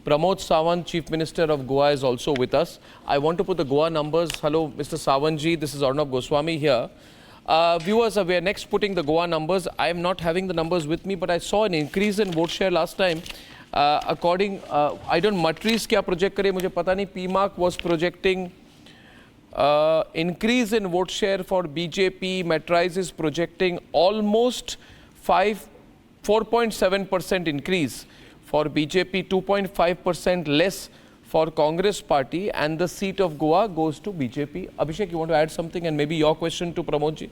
Pramod Sawant, Chief Minister of Goa, is also with us. I want to put the Goa numbers. Hello, Mr. Sawantji. This is Arnab Goswami here. Viewers, we are next putting the Goa numbers. I am not having the numbers with me, but I saw an increase in vote share last time. I don't Matris क्या project करे मुझे पता नहीं. PMark was projecting increase in vote share for BJP. Matrise is projecting almost 4.7% increase for BJP, 2.5% less for Congress party, and the seat of Goa goes to BJP. Abhishek, you want to add something, and maybe your question to Pramodji?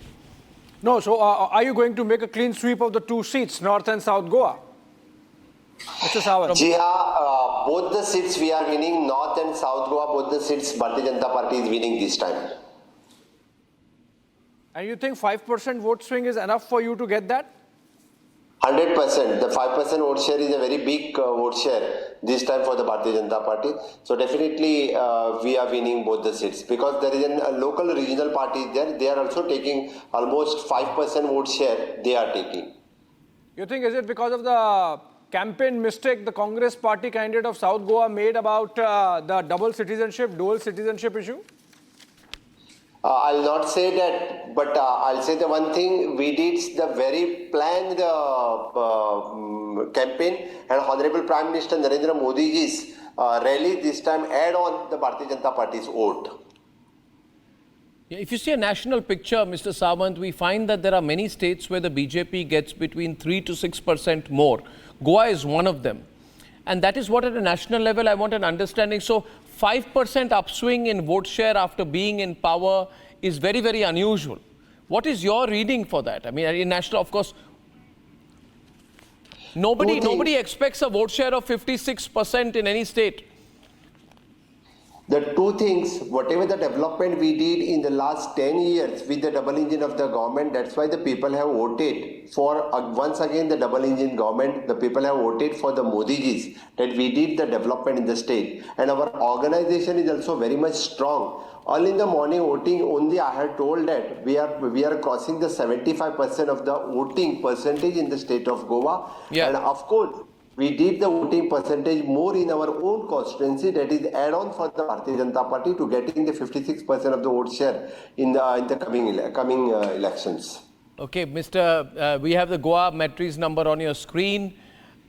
No, so are you going to make a clean sweep of the two seats, North and South Goa? Mr. Sawant. जी हाँ, both the seats we are winning, North and South Goa, both the seats Bharatiya Janata Party is winning this time. And you think 5% vote swing is enough for you to get that? 100%. The 5% vote share is a very big vote share this time for the Bharatiya Janata Party. So definitely we are winning both the seats because there is a local regional party there. They are also taking almost 5% vote share they are taking. You think is it because of the campaign mistake the Congress party candidate of South Goa made about the dual citizenship issue? I'll not say that, but I'll say the one thing, we did the very planned campaign, and Honorable Prime Minister Narendra Modi's rally this time add on the Bharatiya Janata Party's vote. If you see a national picture, Mr. Sawant, we find that there are many states where the BJP gets between 3 to 6% more. Goa is one of them. And that is what at a national level I want an understanding. So 5% upswing in vote share after being in power is very, very unusual. What is your reading for that? I mean, in national, of course, nobody expects a vote share of 56% in any state. The two things, whatever the development we did in the last 10 years with the double engine of the government, that's why the people have voted for, once again, the double engine government. The people have voted for the Modi's, that we did the development in the state. And our organization is also very much strong. Early in the morning voting only, I had told that we are crossing the 75% of the voting percentage in the state of Goa. Yeah. And of course, we did the voting percentage more in our own constituency, that is add-on for the Bharatiya Janata Party to getting the 56% of the vote share in the coming elections. Okay, we have the Goa Matris number on your screen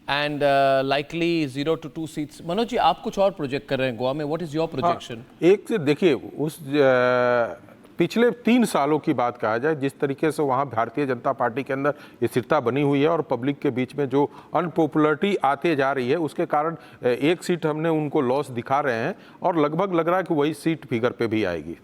and likely 0 to 2 seats. Manoj ji, आप कुछ और project कर रहे हैं गोवा में. What is your projection? एक से देखिए उस पिछले 3 सालों की बात कहा जाए, जिस तरीके से वहाँ भारतीय जनता पार्टी के अंदर स्थिरता बनी हुई है और पब्लिक के बीच में जो अनपॉपुलरिटी आते जा रही है, उसके कारण एक सीट हमने उनको लॉस दिखा रहे हैं और लगभग लग रहा है कि वही सीट फिगर पे भी आएगी.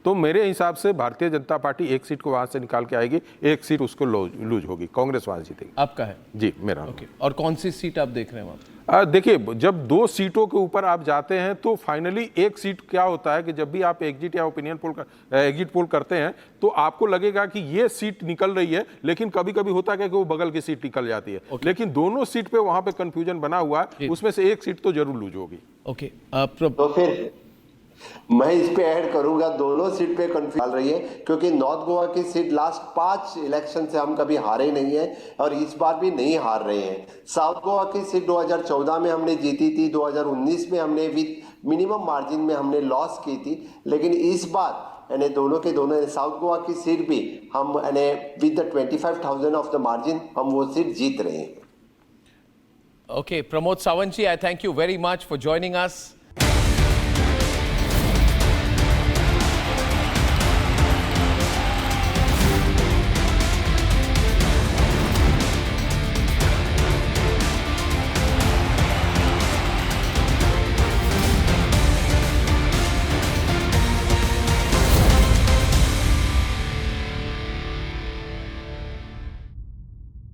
तो मेरे हिसाब से भारतीय जनता पार्टी एक सीट को वहाँ से निकाल के आएगी, एक सीट उसको लूज होगी, कांग्रेस वहाँ जीतेगी. आपका है? जी, मेरा. ओके. और कौन सी सीट आप देख रहे हैं वहाँ? देखिए, जब 2 सीटों के ऊपर आप जाते हैं तो फाइनली एक सीट क्या होता है कि जब भी आप एग्जिट या ओपिनियन पोल एग्जिट पोल करते हैं तो आपको लगेगा कि ये सीट निकल रही है, लेकिन कभी कभी होता है कि वो बगल की सीट निकल जाती है. लेकिन दोनों सीट पे वहां पे कंफ्यूजन बना हुआ है, उसमें से एक सीट तो जरूर लूज होगी. ओके. तो फिर मैं इस पे ऐड करूंगा, दोनों सीट पे कंफ्यूजन रही है क्योंकि नॉर्थ गोवा की सीट लास्ट 5 इलेक्शन से हम कभी हारे नहीं है और इस बार भी नहीं हार रहे हैं. साउथ गोवा की सीट 2014 में हमने जीती थी, 2019 में हमने विद मिनिमम मार्जिन में हमने लॉस की थी, लेकिन इस बार यानी दोनों के दोनों साउथ गोवा की सीट भी हम with the 25,000 of the margin हम वो सीट जीत रहे हैं. Okay, Pramod Sawantji, I thank you very much for joining us.